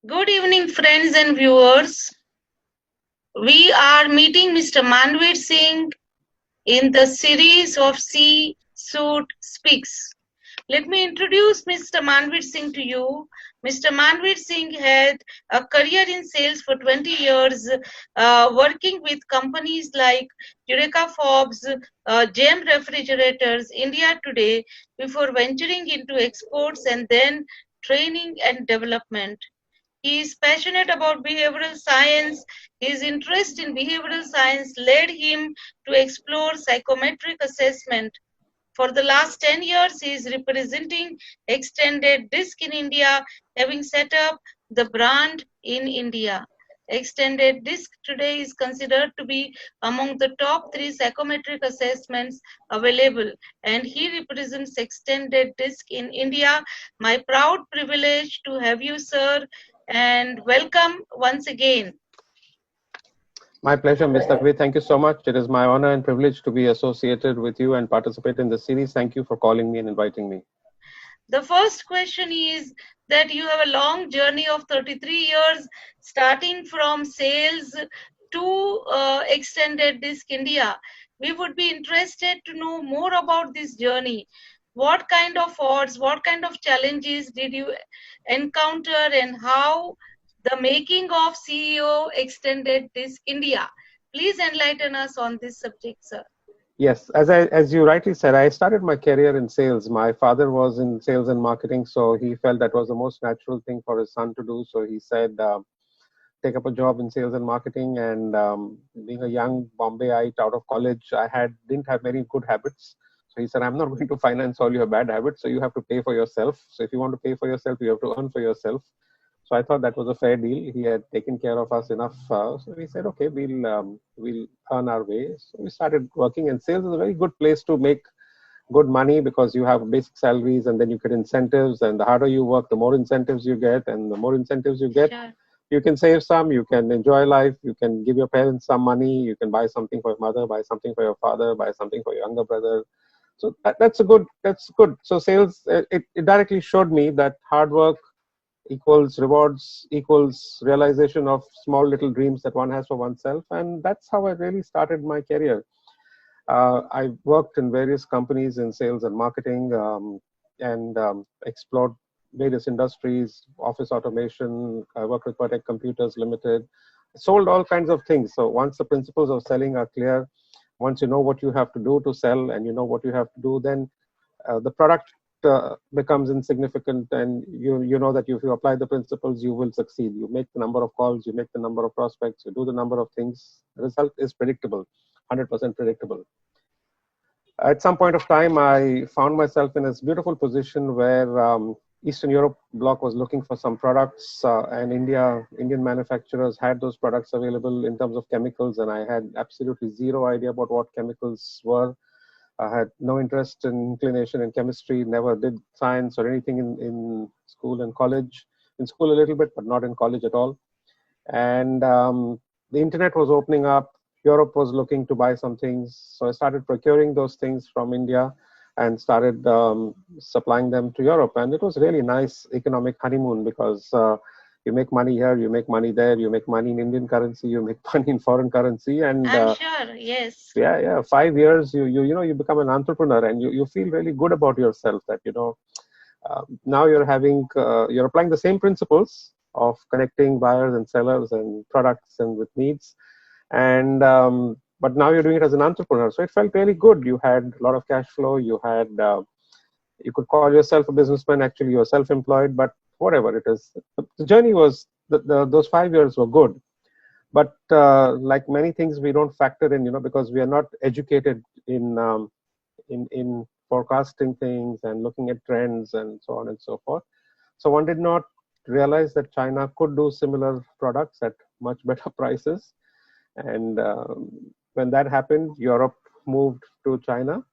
Good evening, friends and viewers. We are meeting Mr. Manveer Singh in the series of C Suit Speaks. Let me introduce Mr. Manveer Singh to you. Mr. Manveer Singh had a career in sales for 20 years, working with companies like Eureka Forbes, JM Refrigerators, India Today, before venturing into exports and then training and development. He is passionate about behavioral science. His interest in behavioral science led him to explore psychometric assessment. For the last 10 years, he is representing Extended Disc in India, having set up the brand in India. Extended Disc today is considered to be among the top three psychometric assessments available, and he represents Extended Disc in India. My proud privilege to have you, sir, and welcome once again. My pleasure, Ms. Takvi. Thank you so much. It is my honor and privilege to be associated with you and participate in this series. Thank you for calling me and inviting me. The first question is that you have a long journey of 33 years, starting from sales to Extended Disc India. We would be interested to know more about this journey. What kind of odds, what kind of challenges did you encounter, and how the making of CEO Extended Disc India? Please enlighten us on this subject, sir. Yes, as you rightly said, I started my career in sales. My father was in sales and marketing, so he felt that was the most natural thing for his son to do. So he said, take up a job in sales and marketing. And being a young Bombayite out of college, I didn't have many good habits. So he said, I'm not going to finance all your bad habits. So you have to pay for yourself. So if you want to pay for yourself, you have to earn for yourself. So I thought that was a fair deal. He had taken care of us enough. So we said, okay, we'll earn our way. So we started working, and sales is a very good place to make good money because you have basic salaries and then you get incentives. And the harder you work, the more incentives you get, and the more incentives you get, Sure. you can save some, you can enjoy life, you can give your parents some money, you can buy something for your mother, buy something for your father, buy something for your younger brother. So that's good. So sales, it directly showed me that hard work equals rewards equals realization of small little dreams that one has for oneself, and that's how I really started my career. I worked in various companies in sales and marketing, and explored various industries, office automation. I worked with Vertec Computers Limited, sold all kinds of things. So once the principles of selling are clear, once you know what you have to do to sell and you know what you have to do, then the product becomes insignificant, and you know that if you apply the principles, you will succeed. You make the number of calls, you make the number of prospects, you do the number of things. The result is predictable, 100% predictable. At some point of time, I found myself in this beautiful position where Eastern Europe bloc was looking for some products, and Indian manufacturers had those products available in terms of chemicals, and I had absolutely zero idea about what chemicals were. I had no interest in inclination in chemistry, never did science or anything in school and college. In school a little bit, but not in college at all. And the internet was opening up. Europe was looking to buy some things. So I started procuring those things from India and started supplying them to Europe. And it was really nice economic honeymoon because you make money here, you make money there, you make money in Indian currency, you make money in foreign currency. And I'm sure, yes. yeah, 5 years, you become an entrepreneur, and you feel really good about yourself that, now you're applying the same principles of connecting buyers and sellers and products and with needs, and but now you're doing it as an entrepreneur. So it felt really good. You had a lot of cash flow. You could call yourself a businessman. Actually, you're self-employed, but whatever it is, the journey was those 5 years were good. But like many things, we don't factor in, because we are not educated in forecasting things and looking at trends and so on and so forth. So one did not realize that China could do similar products at much better prices. And when that happened, Europe moved to China,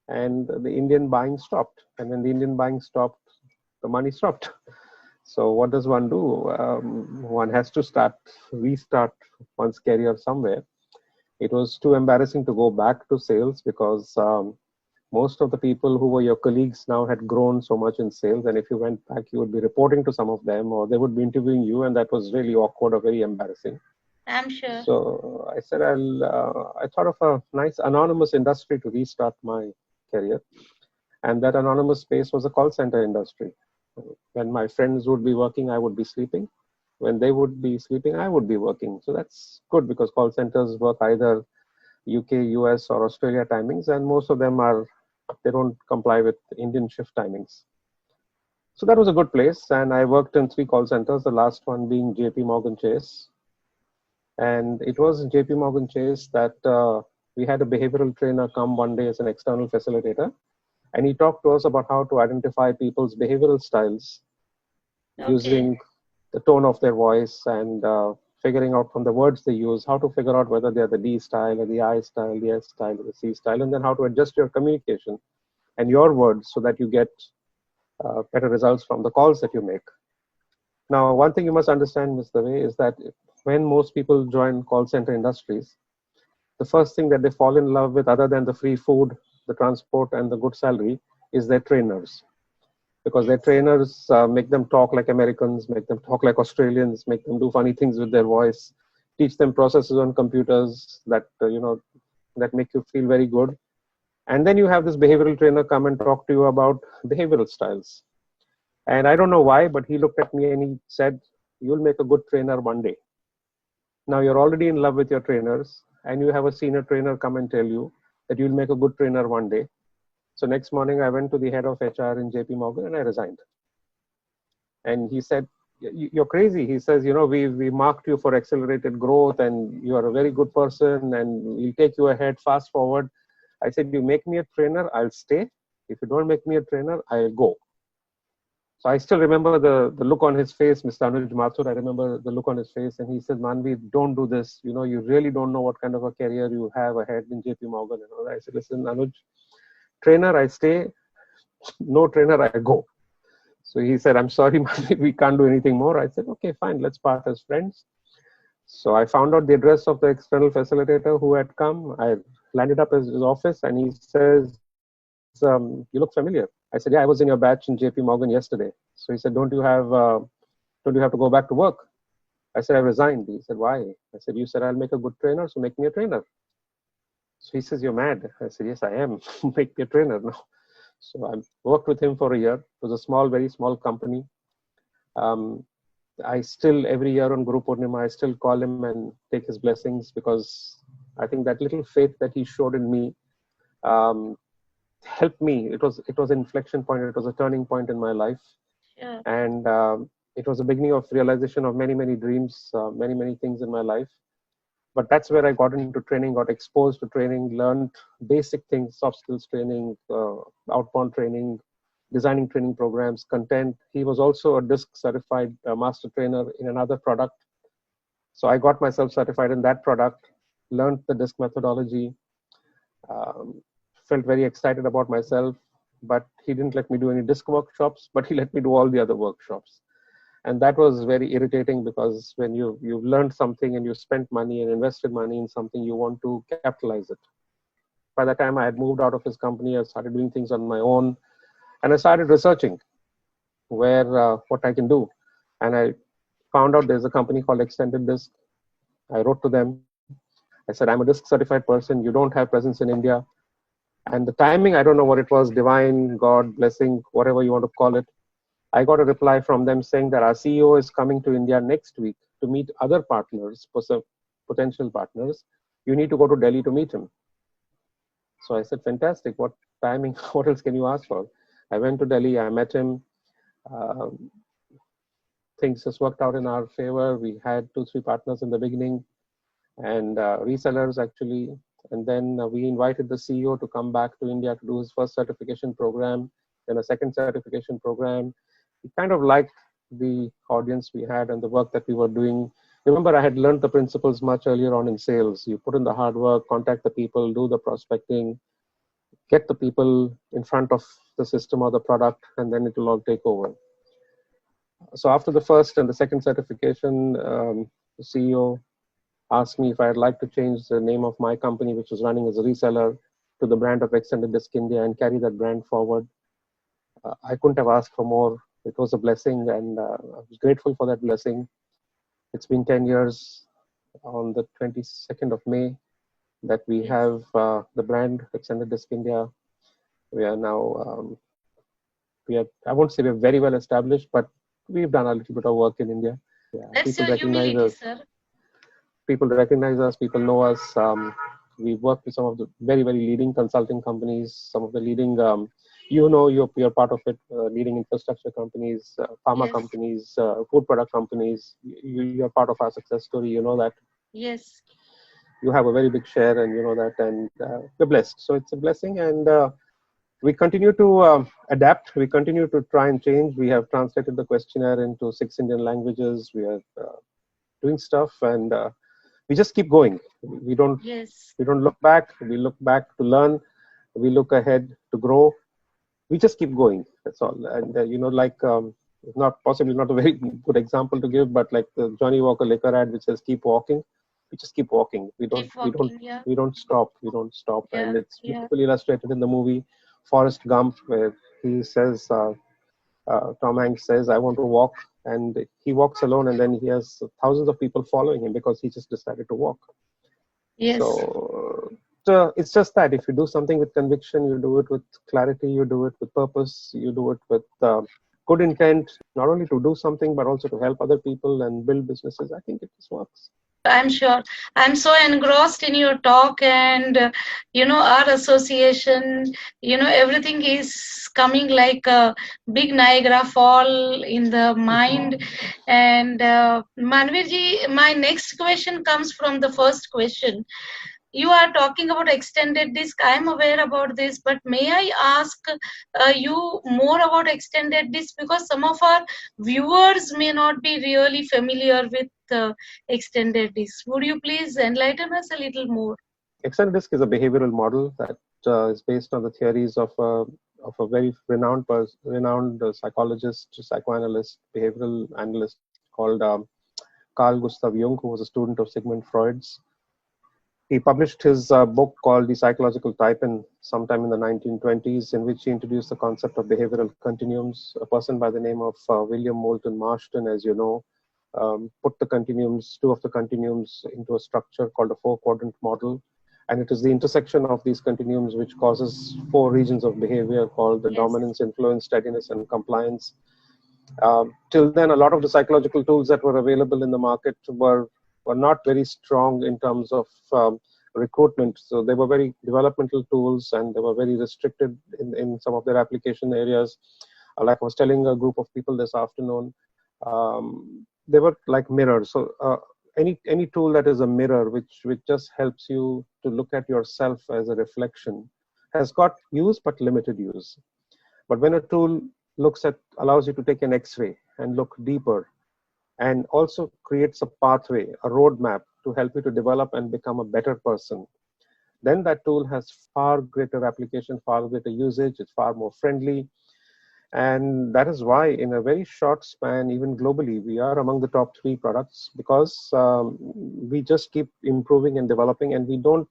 and the Indian buying stopped. And when the Indian buying stopped, the money stopped. So what does one do? One has to restart one's career somewhere. It was too embarrassing to go back to sales because Most of the people who were your colleagues now had grown so much in sales, and if you went back, you would be reporting to some of them, or they would be interviewing you, and that was really awkward or very embarrassing. I'm sure. So I said, I thought of a nice anonymous industry to restart my career. And that anonymous space was a call center industry. When my friends would be working, I would be sleeping. When they would be sleeping, I would be working. So that's good because call centers work either UK, US, or Australia timings, and most of them are, they don't comply with Indian shift timings. So that was a good place, and I worked in 3 call centers, the last one being JP Morgan Chase. And it was in JP Morgan Chase that we had a behavioral trainer come one day as an external facilitator, and he talked to us about how to identify people's behavioral styles Okay. using the tone of their voice and figuring out from the words they use how to figure out whether they're the D style or the I style, the S style or the C style, and then how to adjust your communication and your words so that you get better results from the calls that you make. Now, one thing you must understand, Mr. Way, is that when most people join call center industries, the first thing that they fall in love with, other than the free food, the transport, and the good salary, is their trainers. Because their Yes. trainers make them talk like Americans, make them talk like Australians, make them do funny things with their voice, teach them processes on computers that that make you feel very good. And then you have this behavioral trainer come and talk to you about behavioral styles. And I don't know why, but he looked at me and he said, "You'll make a good trainer one day." Now you're already in love with your trainers, and you have a senior trainer come and tell you that you'll make a good trainer one day. So next morning, I went to the head of HR in JP Morgan and I resigned. And he said, "You're crazy." He says, we marked you for accelerated growth and you are a very good person and we'll take you ahead fast forward. I said, "You make me a trainer, I'll stay. If you don't make me a trainer, I'll go." So I still remember the look on his face, Mr. Anuj Mathur. I remember the look on his face, and he said, "Maanveer, don't do this. You really don't know what kind of a career you have ahead in JP Morgan." And all. I said, "Listen, Anuj, trainer, I stay. No trainer, I go." So he said, "I'm sorry, Maanveer, we can't do anything more." I said, "Okay, fine, let's part as friends." So I found out the address of the external facilitator who had come. I landed up at his office, and he says, "You look familiar." I said, "Yeah, I was in your batch in JP Morgan yesterday." So he said, don't you have to go back to work?" I said, "I resigned." He said, "Why?" I said, "You said I'll make a good trainer, so make me a trainer." So he says, "You're mad." I said, "Yes, I am." Make me a trainer now. So I worked with him for a year. It was a small, very small company. Um, I still, every year on Guru Purnima, I still call him and take his blessings because I think that little faith that he showed in me um, helped me. It was an inflection point. It was a turning point in my life, Sure. and it was a beginning of realization of many, many dreams, many, many things in my life. But that's where I got into training, got exposed to training, learned basic things, soft skills training, outbound training, designing training programs, content. He was also a DISC certified master trainer in another product. So I got myself certified in that product, learned the DISC methodology, um, felt very excited about myself. But he didn't let me do any DISC workshops, but he let me do all the other workshops. And that was very irritating because when you've learned something and you spent money and invested money in something, you want to capitalize it. By the time I had moved out of his company, I started doing things on my own, and I started researching where what I can do. And I found out there's a company called Extended Disc. I wrote to them. I said, "I'm a disc certified person. You don't have presence in India." And the timing, I don't know what it was, divine, God, blessing, whatever you want to call it. I got a reply from them saying that our CEO is coming to India next week to meet other partners, potential partners. You need to go to Delhi to meet him. So I said, "Fantastic. What timing? What else can you ask for?" I went to Delhi. I met him. Um, Things just worked out in our favor. We had 2, 3 partners in the beginning and resellers actually. And then we invited the CEO to come back to India to do his first certification program, then a second certification program. He kind of liked the audience we had and the work that we were doing. Remember, I had learned the principles much earlier on in sales. You put in the hard work, contact the people, do the prospecting, get the people in front of the system or the product, and then it will all take over. So after the first and the second certification, the CEO asked me if I'd like to change the name of my company, which was running as a reseller. to the brand of Extended Disc India and carry that brand forward. I couldn't have asked for more. It was a blessing, and I was grateful for that blessing. It's been 10 years on the 22nd of May that we Yes. have the brand Extended Disc India. We are now, I won't say we're very well established, but we've done a little bit of work in India. Yeah, That's people your recognize humility, us. sir. People recognize us. People know us. We work with some of the very, very leading consulting companies, some of the leading, you're part of it, leading infrastructure companies, pharma Yes. companies, food product companies. You're part of our success story. You know that. Yes. You have a very big share, and you know that, and we're blessed. So it's a blessing, and we continue to adapt. We continue to try and change. We have translated the questionnaire into 6 Indian languages. We are doing stuff, and we just keep going. We don't Yes. we don't look back. We look back to learn. We look ahead to grow. We just keep going. That's all. And like not possibly not a very good example to give, but like the Johnny Walker liquor ad which says "Keep walking." We just keep walking. We don't Keep we don't walking. Yeah. we don't stop. We don't stop. Yeah. And it's Yeah. beautifully illustrated in the movie Forrest Gump, where he says, Tom Hanks says, "I want to walk," and he walks alone, and then he has thousands of people following him because he just decided to walk. Yes. So it's just that if you do something with conviction, you do it with clarity, you do it with purpose, you do it with good intent, not only to do something but also to help other people and build businesses. I think it just works. I'm sure. I'm so engrossed in your talk, and our association. Everything is coming like a big Niagara Fall in the mind. And Manvirji, my next question comes from the first question. You are talking about extended disk. I'm aware about this, but may I ask you more about extended disk, because some of our viewers may not be really familiar with extended disk. Would you please enlighten us a little more? Extended disk is a behavioral model that is based on the theories of a very renowned psychologist, psychoanalyst, behavioral analyst called Carl Gustav Jung, who was a student of Sigmund Freud's. He published his book called The Psychological Type sometime in the 1920s, in which he introduced the concept of behavioral continuums. A person by the name of William Moulton Marston, as you know, put two of the continuums into a structure called a four-quadrant model. And it is the intersection of these continuums which causes 4 regions of behavior called the Yes. dominance, influence, steadiness, and compliance. Till then, a lot of the psychological tools that were available in the market were not very strong in terms of recruitment. So they were very developmental tools, and they were very restricted in some of their application areas. Like I was telling a group of people this afternoon, they were like mirrors. So any tool that is a mirror, which just helps you to look at yourself as a reflection, has got use but limited use. But when a tool allows you to take an X-ray and look deeper, and also creates a pathway, a roadmap to help you to develop and become a better person, then that tool has far greater application, far greater usage, it's far more friendly. And that is why in a very short span, even globally, we are among the top 3 products, because we just keep improving and developing, and we don't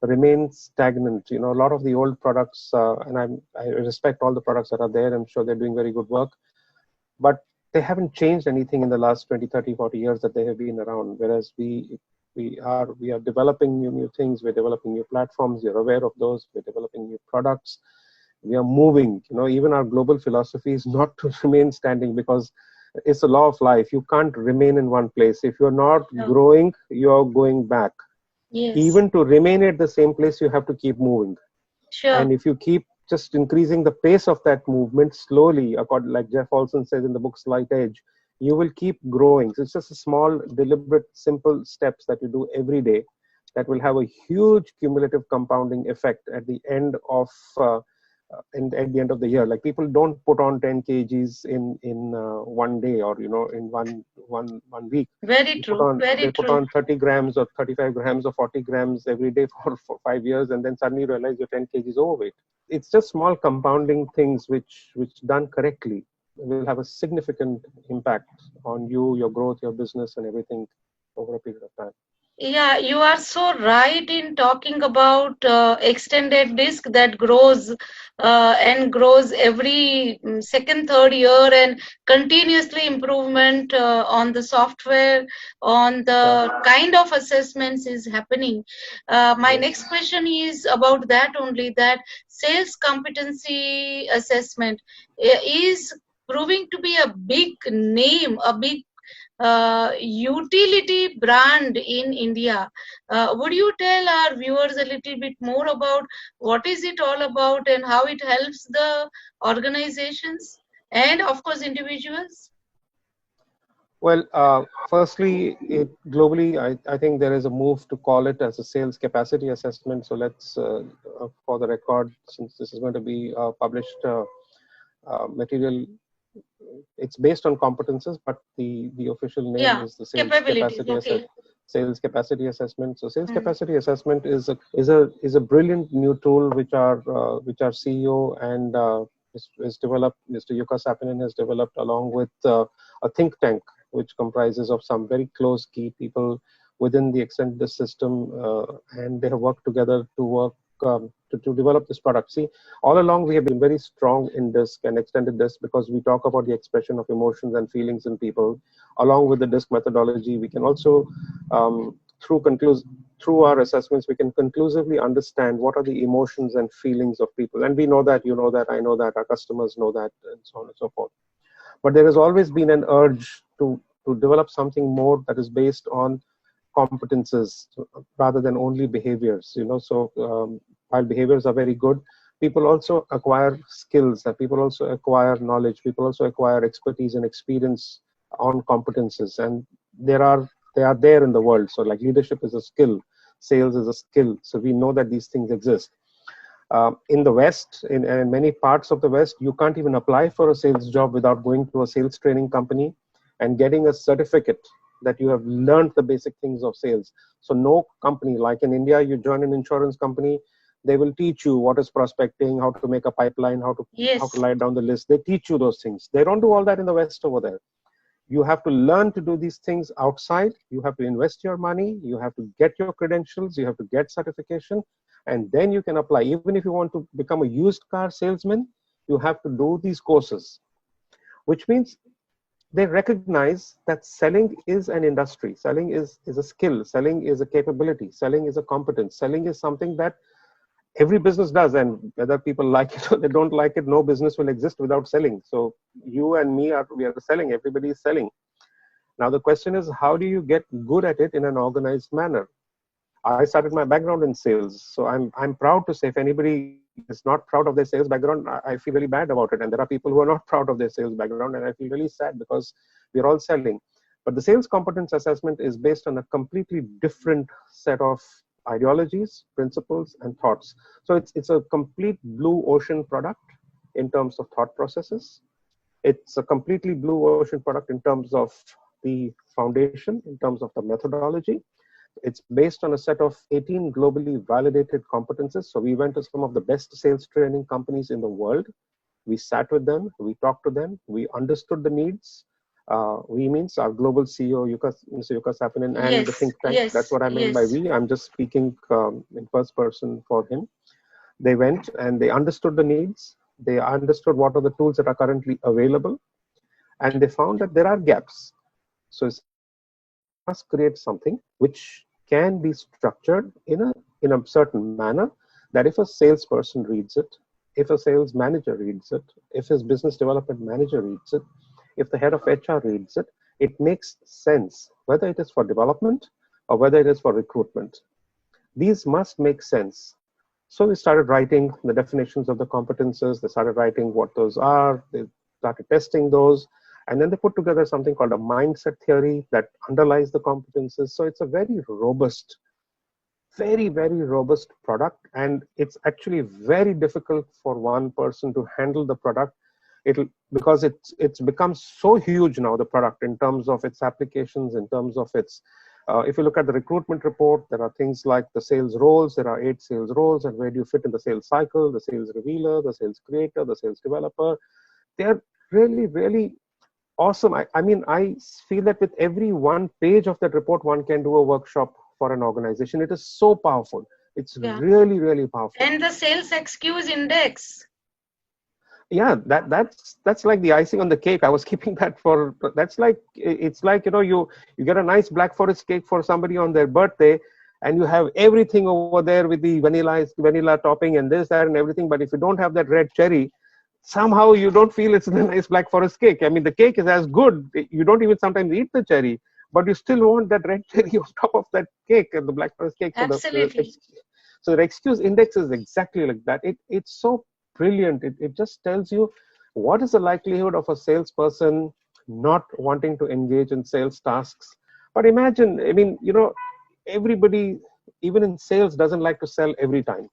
remain stagnant. A lot of the old products, and I respect all the products that are there. I'm sure they're doing very good work, but they haven't changed anything in the last 20, 30, 40 years that they have been around. Whereas we are developing new things. We're developing new platforms. You're aware of those. We're developing new products. We are moving. Even our global philosophy is not to remain standing, because it's a law of life. You can't remain in one place. If you're not No. growing, you're going back. Yes. Even to remain at the same place, you have to keep moving. Sure. And if you keep just increasing the pace of that movement slowly, according, like Jeff Olson says in the book Slight Edge, you will keep growing. So it's just a small, deliberate, simple steps that you do every day that will have a huge cumulative compounding effect at the end of at the end of the year. Like, people don't put on 10 kgs in one day, or in one week. Very true. They put on 30 grams or 35 grams or 40 grams every day for 5 years, and then suddenly realize you're 10 kgs overweight. It's just small compounding things which done correctly will have a significant impact on you, your growth, your business, and everything over a period of time. Yeah, you are so right in talking about extended disk that grows and grows every second, third year, and continuously improvement on the software, on Yeah. the kind of assessments is happening. My Yes. next question is about that only, that sales competency assessment is proving to be a big name, a big utility brand in India. Would you tell our viewers a little bit more about what is it all about and how it helps the organizations and of course individuals? Well, firstly, globally, I think there is a move to call it as a sales capacity assessment. So let's, for the record, since this is going to be published material, it's based on competences, but the official name Yeah, is the capabilities. Okay. sales capacity assessment. So sales Hmm. capacity assessment is a brilliant new tool which our CEO and is developed. Mr. Yuka Sapinen has developed along with a think tank which comprises of some very close key people within the extended system, and they have worked together to work to develop this product. See, all along we have been very strong in disk and extended disk because we talk about the expression of emotions and feelings in people. Along with the disk methodology, we can also through through our assessments, we can conclusively understand what are the emotions and feelings of people. And we know that, you know that, I know that, our customers know that, and so on and so forth. But there has always been an urge to develop something more that is based on competences rather than only behaviors. So while behaviors are very good, people also acquire skills, that people also acquire knowledge, people also acquire expertise and experience on competences, and they are there in the world. So like leadership is a skill, sales is a skill, so we know that these things exist. In the West, in many parts of the West, you can't even apply for a sales job without going to a sales training company and getting a certificate that you have learned the basic things of sales. So no company, like in India, you join an insurance company, they will teach you what is prospecting, how to make a pipeline, how to Yes. write down the list. They teach you those things. They don't do all that in the West over there. You have to learn to do these things outside. You have to invest your money, you have to get your credentials, you have to get certification, and then you can apply. Even if you want to become a used car salesman, you have to do these courses, which means they recognize that selling is an industry, selling is a skill, selling is a capability, selling is a competence, selling is something that every business does, and whether people like it or they don't like it, no business will exist without selling. So you and me we are selling, everybody is selling. Now the question is, how do you get good at it in an organized manner? I started my background in sales, so I'm proud to say if anybody is not proud of their sales background, I feel really bad about it. And there are people who are not proud of their sales background, and I feel really sad because we're all selling. But the sales competence assessment is based on a completely different set of ideologies, principles, and thoughts. So it's a complete blue ocean product in terms of thought processes. It's a completely blue ocean product in terms of the foundation, in terms of the methodology. It's based on a set of 18 globally validated competences. So we went to some of the best sales training companies in the world. We sat with them, we talked to them, we understood the needs. We means our global CEO, Mr. Yuka Sapinen, and the Yes. think tank. That's Yes. what I mean by Yes. we. I'm just speaking in first person for him. They went and they understood the needs. They understood what are the tools that are currently available, and they found that there are gaps. So essentially, we must create something which can be structured in a certain manner that if a salesperson reads it, if a sales manager reads it, if his business development manager reads it, if the head of HR reads it, it makes sense, whether it is for development or whether it is for recruitment. These must make sense. So we started writing the definitions of the competences. They started writing what those are. They started testing those. And then they put together something called a mindset theory that underlies the competences. So it's a very robust product. And it's actually very difficult for one person to handle the product. It'll because it's become so huge now, the product, in terms of its applications, in terms of its if you look at the recruitment report, there are things like the sales roles. There are 8 sales roles, and where do you fit in the sales cycle? The sales revealer, the sales creator, the sales developer. They're really awesome. I mean, I feel that with every one page of that report, one can do a workshop for an organization. It is so powerful. It's Yeah. really, really powerful. And the sales excuse index. Yeah, that's like the icing on the cake. I was keeping that for, that's like, it's like, you get a nice black forest cake for somebody on their birthday, and you have everything over there with the vanilla topping and this, that, and everything. But if you don't have that red cherry, somehow you don't feel it's a nice black forest cake. I mean, the cake is as good. You don't even sometimes eat the cherry, but you still want that red cherry on top of that cake and the black forest cake. So Absolutely. the excuse index is exactly like that. It's so brilliant. It just tells you what is the likelihood of a salesperson not wanting to engage in sales tasks. But imagine, I mean, everybody, even in sales, doesn't like to sell every time.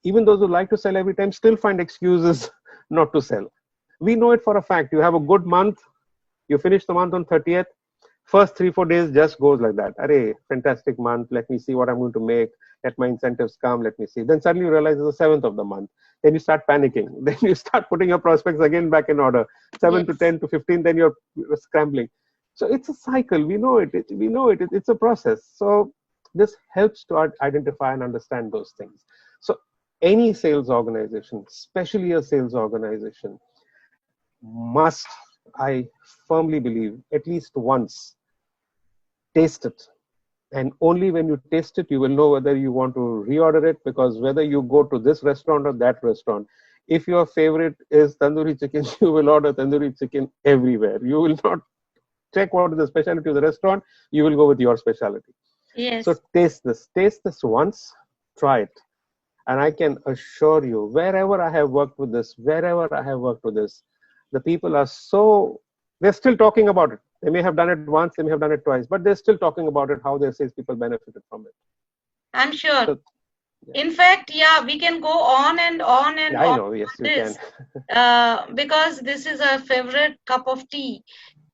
Even those who like to sell every time still find excuses not to sell. We know it for a fact. You have a good month, you finish the month on 30th, first 3 4 days just goes like that. Array, fantastic month, let me see what I'm going to make, let my incentives come, let me see. Then suddenly you realize it's the 7th of the month. Then you start panicking. Then you start putting your prospects again back in order. 7 to Yes. 10 to 15, then you're scrambling. So it's a cycle. We know it. We know it. It's a process. So this helps to identify and understand those things. So any sales organization, especially a sales organization, must, I firmly believe, at least once taste it. And only when you taste it, you will know whether you want to reorder it, because whether you go to this restaurant or that restaurant, if your favorite is tandoori chicken, you will order tandoori chicken everywhere. You will not check what is the specialty of the restaurant, you will go with your specialty. So Yes. taste this once, try it. And I can assure you, wherever I have worked with this, the people are so, they're still talking about it. They may have done it once, they may have done it twice, but they're still talking about it, how their salespeople benefited from it. I'm sure. So, yeah, In fact, yeah, we can go on and on and yeah, I on know, yes, you can. this because this is a favorite cup of tea.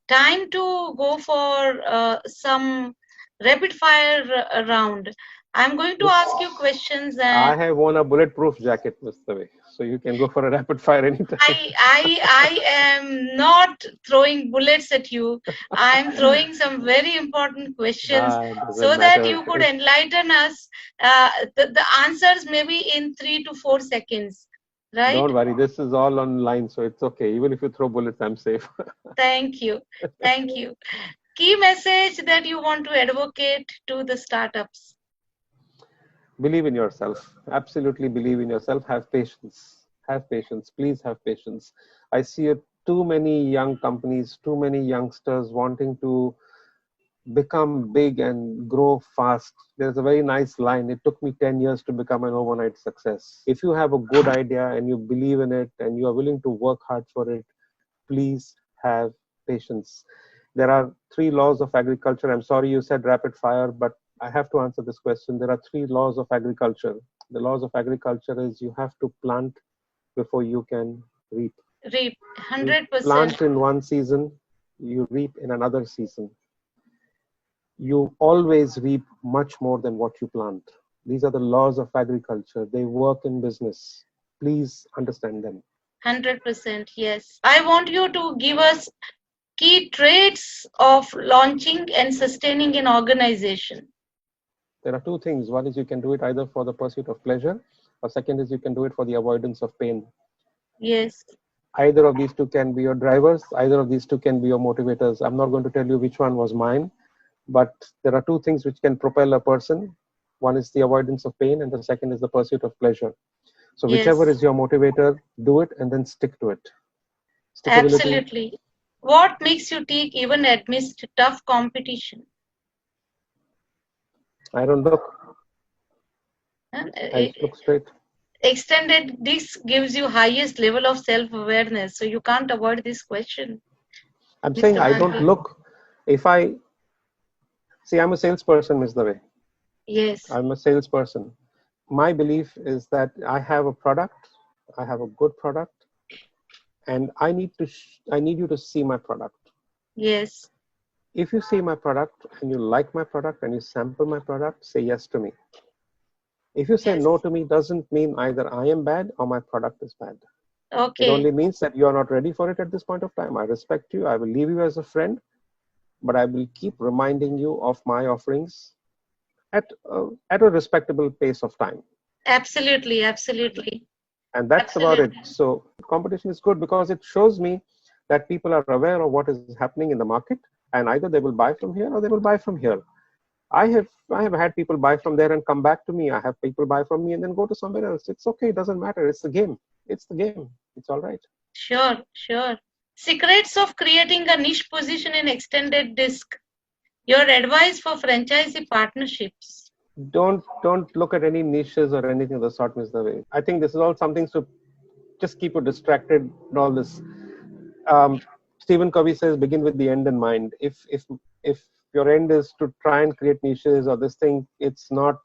Time to go for some rapid fire round. I'm going to Look, ask you questions, and I have worn a bulletproof jacket, Mr. Way, so you can go for a rapid fire anytime. I am not throwing bullets at you. I'm throwing some very important questions It doesn't so that matter. you could enlighten us. The answers maybe in 3 to 4 seconds, right? Don't worry, this is all online, so it's okay. Even if you throw bullets, I'm safe. Thank you. Thank you. Key message that you want to advocate to the startups. Believe in yourself. Absolutely believe in yourself. Have patience. Have patience. Please have patience. I see too many young companies, too many youngsters wanting to become big and grow fast. There's a very nice line. It took me 10 years to become an overnight success. If you have a good idea and you believe in it and you are willing to work hard for it, please have patience. There are 3 laws of agriculture. I'm sorry you said rapid fire, but I have to answer this question. There are 3 laws of agriculture. The laws of agriculture is you have to plant before you can reap. Reap You 100%. plant in one season, you reap in another season. You always reap much more than what you plant. These are the laws of agriculture. They work in business. Please understand them. 100%. Yes. I want you to give us key traits of launching and sustaining an organization. There are 2 things. One is you can do it either for the pursuit of pleasure, or second is you can do it for the avoidance of pain. Yes. Either of these 2 can be your drivers, either of these 2 can be your motivators. I'm not going to tell you which one was mine, but there are 2 things which can propel a person. One is the avoidance of pain, and the second is the pursuit of pleasure. So whichever Yes. is your motivator, do it and then stick to it. Stickability. Absolutely. What makes you tick even amidst tough competition? I don't look. And, I just look straight. extended this gives you highest level of self-awareness, so you can't avoid this question, I'm saying Mr. I don't Maanveer. look. If I see, I'm a salesperson, Ms. Dave. Yes. I'm a salesperson. My belief is that I have a product, I have a good product, and I need you to see my product. Yes. If you see my product and you like my product and you sample my product, say yes to me. If you say Yes. no to me, doesn't mean either I am bad or my product is bad. It Okay. only means that you are not ready for it at this point of time. I respect you. I will leave you as a friend, but I will keep reminding you of my offerings at a respectable pace of time. Absolutely, absolutely, And that's about it. absolutely. So competition is good because it shows me that people are aware of what is happening in the market, and either they will buy from here or they will buy from here. I have had people buy from there and come back to me. I have people buy from me and then go to somewhere else. It's okay, it doesn't matter. It's the game. It's the game. It's all right. Sure, sure. Secrets of creating a niche position in extended disk. Your advice for franchisee partnerships. Don't look at any niches or anything of the sort, Mr. Way. I think this is all something to just keep you distracted and all this. Stephen Covey says, begin with the end in mind. If your end is to try and create niches or this thing, it's not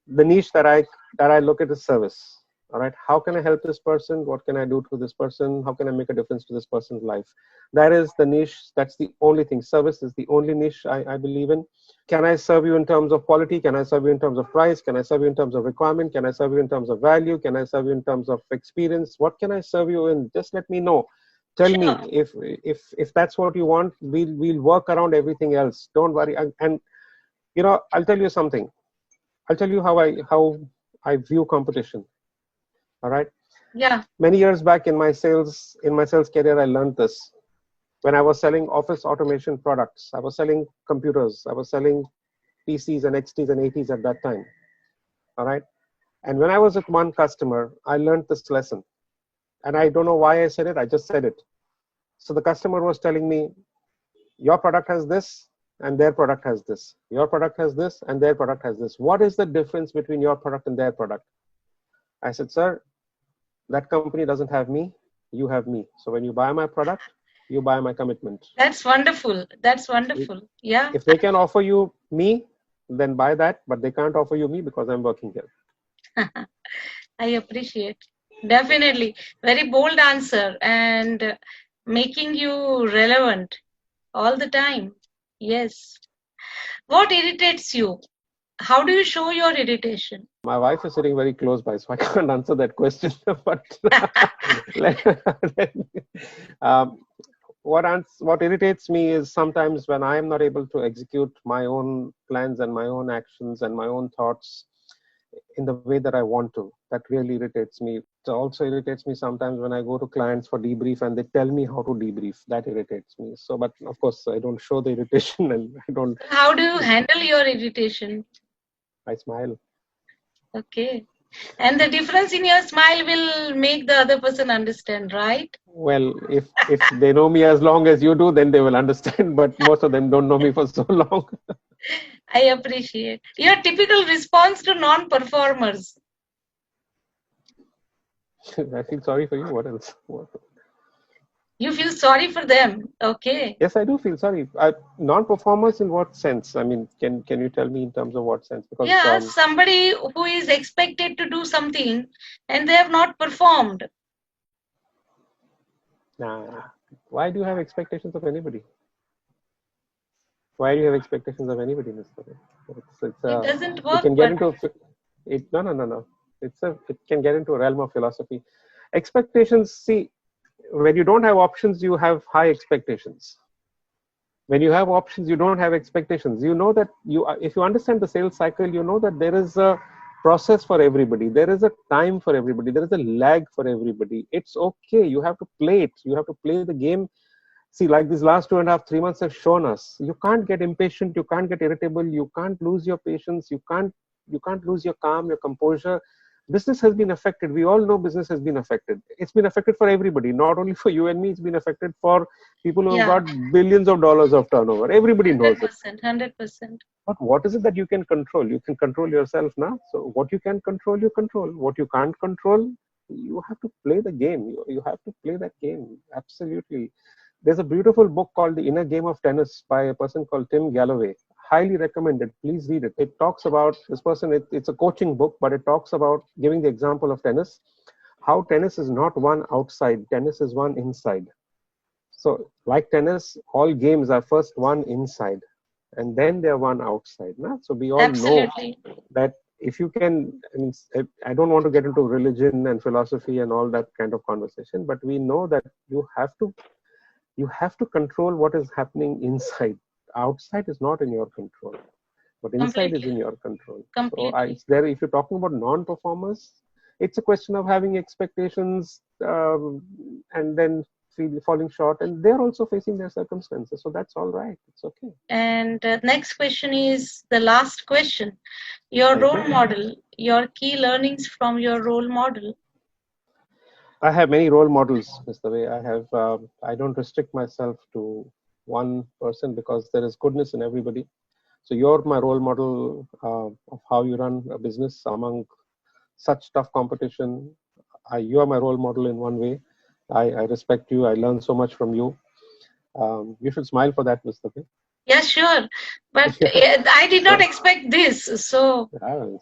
the niche that I look at is service. All right, how can I help this person? What can I do to this person? How can I make a difference to this person's life? That is the niche. That's the only thing. Service is the only niche I believe in. Can I serve you in terms of quality? Can I serve you in terms of price? Can I serve you in terms of requirement? Can I serve you in terms of value? Can I serve you in terms of experience? What can I serve you in? Just let me know. Tell me Sure. if that's what you want. We'll work around everything else. Don't worry. And I'll tell you something. I'll tell you how I view competition. All right. Yeah. Many years back in my sales career, I learned this. When I was selling office automation products, I was selling computers, I was selling PCs and XTs and ATs at that time. All right. And when I was with one customer, I learned this lesson. And I don't know why I said it, I just said it. So the customer was telling me, your product has this and their product has this. Your product has this and their product has this. What is the difference between your product and their product? I said, sir, that company doesn't have me, you have me. So when you buy my product, you buy my commitment. That's wonderful. That's wonderful. Yeah. If they can offer you me, then buy that, but they can't offer you me because I'm working here. I appreciate. Definitely. Very bold answer and making you relevant all the time. Yes. What irritates you? How do you show your irritation? My wife is sitting very close by, so I can't answer that question. But um, what irritates me is sometimes when I am not able to execute my own plans and my own actions and my own thoughts in the way that I want to. That really irritates me. It also irritates me sometimes when I go to clients for debrief and they tell me how to debrief. That irritates me. So, but of course, I don't show the irritation and I don't. How do you handle your irritation? I smile. Okay. And the difference in your smile will make the other person understand, right? Well, if they know me as long as you do, then they will understand. But most of them don't know me for so long. I appreciate. Your typical response to non-performers. I feel sorry for you. What else? You feel sorry for them. Okay. Yes, I do feel sorry. Non-performers in what sense? I mean, can you tell me in terms of what sense? Because Yeah, somebody who is expected to do something and they have not performed. why do you have expectations of anybody? Why do you have expectations of anybody, Mr. Ray? It doesn't It work, can get but into it. No. It can get into a realm of philosophy. Expectations. See, when you don't have options, you have high expectations. When you have options, you don't have expectations. You know that if you understand the sales cycle, you know that there is a process for everybody. There is a time for everybody. There is a lag for everybody. It's okay. You have to play it. You have to play the game. See, like these last 2.5, 3 months have shown us, you can't get impatient, you can't get irritable, you can't lose your patience, you can't lose your calm, your composure. Business has been affected. We all know business has been affected. It's been affected for everybody, not only for you and me. It's been affected for people who have yeah, got billions of dollars of turnover. Everybody knows it. 100%, 100%. But what is it that you can control? You can control yourself now. So what you can control, you control. What you can't control, you have to play the game. You have to play that game. Absolutely. There's a beautiful book called The Inner Game of Tennis by a person called Tim Galloway. Highly recommended. Please read it. It talks about this person. It's a coaching book, but it talks about giving the example of tennis, how tennis is not won outside, tennis is won inside. So, like tennis, all games are first won inside and then they're won outside. Nah? So, we all know Absolutely. that if you can, I mean, I don't want to get into religion and philosophy and all that kind of conversation, but we know that you have to control what is happening inside. Outside is not in your control. But inside is Completely. in your control. So Completely. it's there. If you're talking about non-performers, it's a question of having expectations and then falling short, and they're also facing their circumstances. So that's all right. It's okay. And next question is the last question. Your Thank role you. model, your key learnings from your role model. I have many role models, Mr. Way. I have. I don't restrict myself to one person because there is goodness in everybody. So you're my role model of how you run a business among such tough competition. You are my role model in one way. I respect you. I learn so much from you. You should smile for that, Mr. Way. Yeah, sure. But Yeah. I did not So, expect this. So,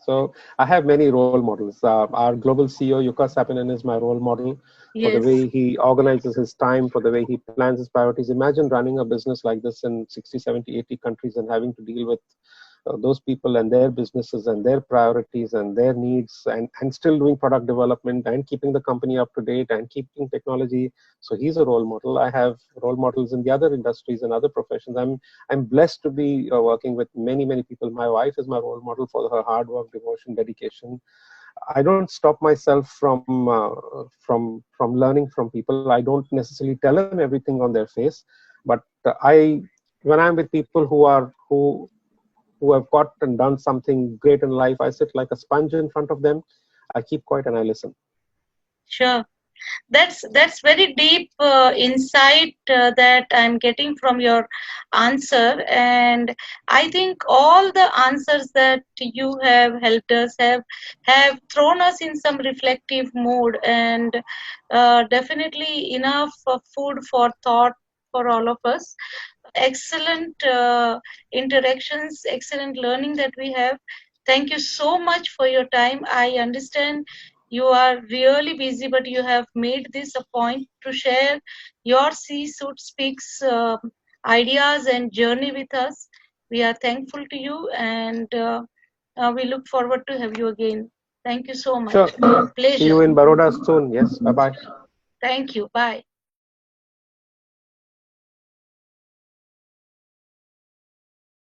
so I have many role models. Our global CEO Yuka Sapinen is my role model for the yes, way he organizes his time, for the way he plans his priorities. Imagine running a business like this in 60, 70, 80 countries and having to deal with those people and their businesses and their priorities and their needs, and still doing product development and keeping the company up to date and keeping technology. So he's a role model. I have role models in the other industries and other professions. I'm blessed to be working with many people. My wife is my role model for her hard work, devotion, dedication. I don't stop myself from learning from people. I don't necessarily tell them everything on their face, but I when I'm with people who have got and done something great in life, I sit like a sponge in front of them. I keep quiet and I listen. sure. That's very deep insight that I'm getting from your answer, and I think all the answers that you have helped us have thrown us in some reflective mood, and definitely enough food for thought for all of us. Excellent interactions, excellent learning that we have. Thank you so much for your time. I understand you are really busy, but you have made this a point to share your C-Suite Speaks ideas and journey with us. We are thankful to you, and we look forward to have you again. Thank you so much. Sure. See you Pleasure. in Baroda soon. Yes. Bye bye. Thank you. Bye.